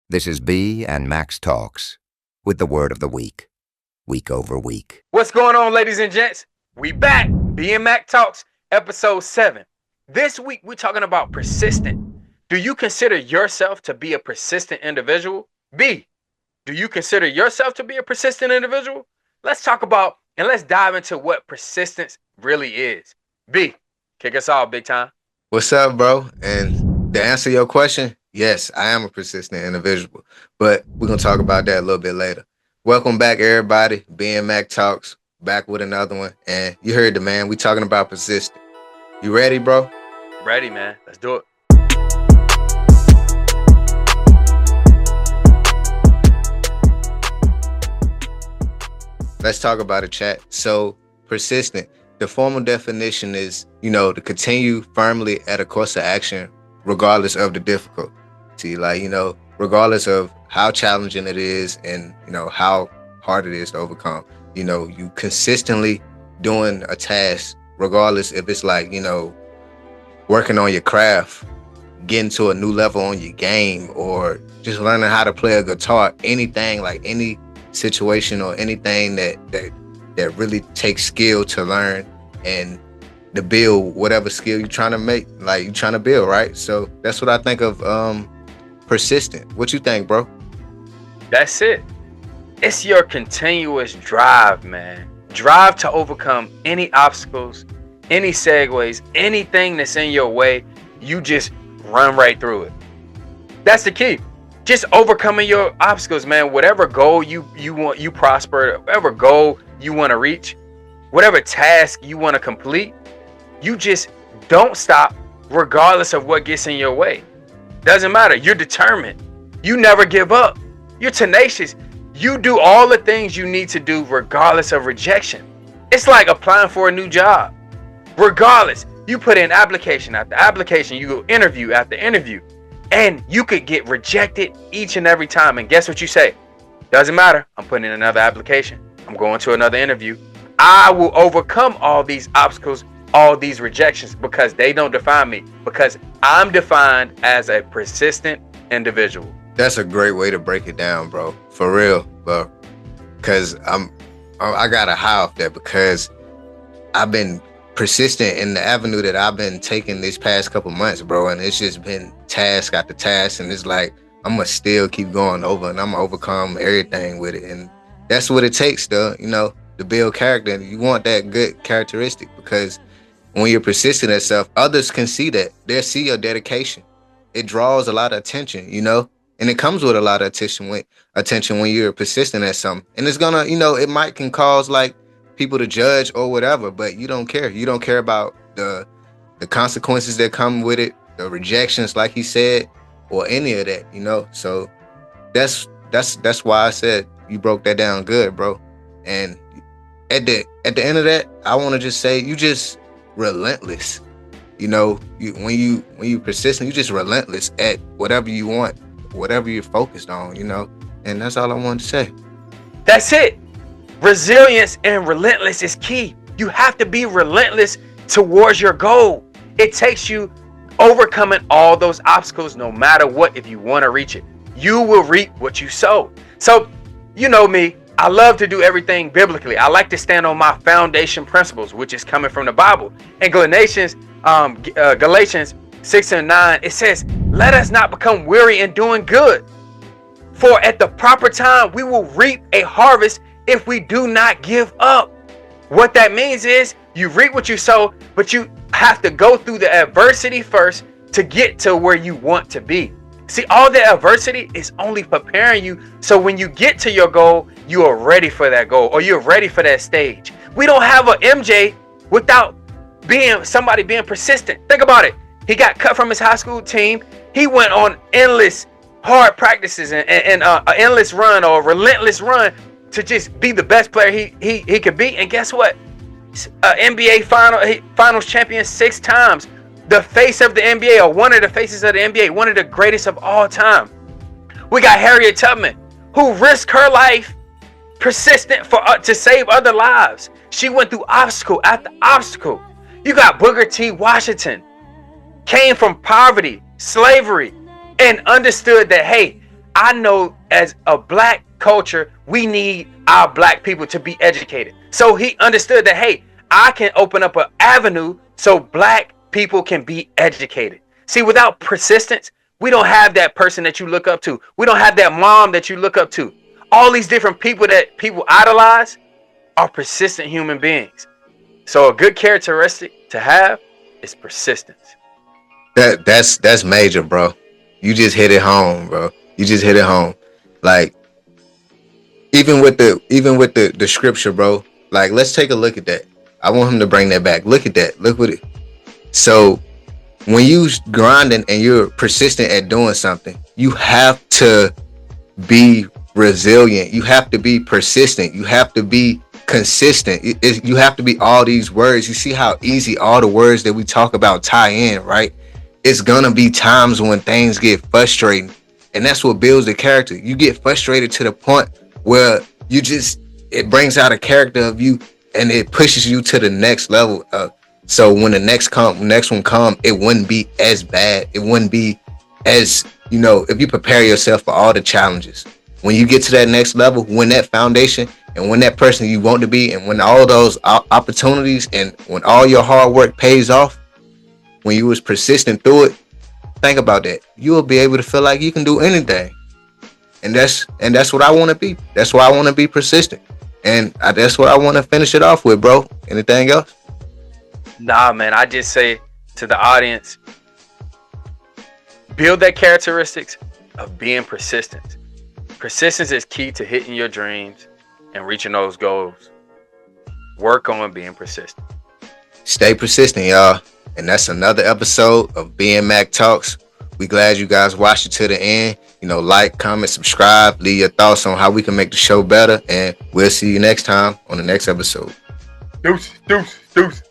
This is B and Max Talks with the word of the week over week. What's going on, ladies and gents? We back. B and Mac Talks, episode 7. This week, we're talking about persistent. Do you consider yourself to be a persistent individual? B, do you consider yourself to be a persistent individual? Let's talk about and let's dive into what persistence really is. B, kick us off, big time. What's up, bro? And to answer your question, yes, I am a persistent individual, but we're going to talk about that a little bit later. Welcome back, everybody. B and Mac Talks, back with another one. And you heard the man. We talking about persistent. You ready, bro? Ready, man. Let's do it. Let's talk about it, chat. So, persistent. The formal definition is, to continue firmly at a course of action regardless of the difficulty. Regardless of how challenging it is and, how hard it is to overcome. You consistently doing a task regardless if it's working on your craft, getting to a new level on your game, or just learning how to play a guitar, anything, like any situation or anything that really takes skill to learn and to build whatever skill you're trying to make, like you're trying to build, right? So that's what I think of persistent. What you think, bro? That's it. It's your continuous drive, man. Drive to overcome any obstacles, any segues, anything that's in your way. You just run right through it. That's the key. Just overcoming your obstacles, man. Whatever goal you want, you prosper, whatever goal you want to reach, whatever task you want to complete, you just don't stop regardless of what gets in your way. Doesn't matter. You're determined. You never give up. You're tenacious. You do all the things you need to do regardless of rejection. It's like applying for a new job. Regardless, you put in application after application, you go interview after interview. And you could get rejected each and every time. And guess what you say? Doesn't matter. I'm putting in another application. I'm going to another interview. I will overcome all these obstacles, all these rejections, because they don't define me. Because I'm defined as a persistent individual. That's a great way to break it down, bro. For real, bro. Because I got a high off that because I've been persistent in the avenue that I've been taking these past couple months, bro, and it's just been task after task, and it's like I'm gonna still keep going over, and I'm gonna overcome everything with it, and that's what it takes, though, to build character. And you want that good characteristic because when you're persistent at stuff, others can see that. They'll see your dedication. It draws a lot of attention, and it comes with a lot of attention when you're persistent at something, and it's gonna, it can cause like people to judge or whatever, but you don't care. You don't care about the consequences that come with it, the rejections, like he said, or any of that, So that's why I said you broke that down good, bro. And at the end of that, I want to just say you just relentless. When you persistent, you just relentless at whatever you want, whatever you're focused on, And that's all I wanted to say. That's it. Resilience and relentless is key. You have to be relentless towards your goal. It takes you overcoming all those obstacles no matter what if you want to reach it. You will reap what you sow. So, you know me, I love to do everything biblically. I like to stand on my foundation principles, which is coming from the Bible. In Galatians 6:9, it says, "Let us not become weary in doing good. For at the proper time, we will reap a harvest if we do not give up." What that means is you reap what you sow, but you have to go through the adversity first to get to where you want to be. See, all the adversity is only preparing you so when you get to your goal, you are ready for that goal or you're ready for that stage. We don't have an MJ without somebody being persistent. Think about it. He got cut from his high school team. He went on endless hard practices and an endless run or relentless run to just be the best player he could be. And guess what? NBA finals champion 6 times. The face of the NBA, or one of the faces of the NBA, one of the greatest of all time. We got Harriet Tubman, who risked her life persistent to save other lives. She went through obstacle after obstacle. You got Booker T. Washington, came from poverty, slavery, and understood that, hey, I know as a black culture, we need our black people to be educated. So he understood that, hey, I can open up an avenue so black people can be educated. See, without persistence, we don't have that person that you look up to. We don't have that mom that you look up to. All these different people that people idolize are persistent human beings. So a good characteristic to have is persistence. That's major, bro. You just hit it home, bro. You just hit it home. Like even with the scripture, bro. Like let's take a look at that. I want him to bring that back. Look at that. Look what it. So when you grinding and you're persistent at doing something, you have to be resilient. You have to be persistent. You have to be consistent. You have to be all these words. You see how easy all the words that we talk about tie in, right? It's gonna be times when things get frustrating, and that's what builds the character. You get frustrated to the point where it brings out a character of you, and it pushes you to the next level. So when the next one come, it wouldn't be as bad. It wouldn't be as, if you prepare yourself for all the challenges. When you get to that next level, when that foundation and when that person you want to be, and when all those opportunities and when all your hard work pays off, when you was persistent through it, think about that. You will be able to feel like you can do anything. And that's what I want to be. That's why I want to be persistent. And that's what I want to finish it off with, bro. Anything else? Nah, man, I just say to the audience, build that characteristics of being persistent. Persistence is key to hitting your dreams and reaching those goals. Work on being persistent. Stay persistent, y'all. And that's another episode of BMAC Talks. We glad you guys watched it to the end. Like, comment, subscribe, leave your thoughts on how we can make the show better. And we'll see you next time on the next episode. Deuce.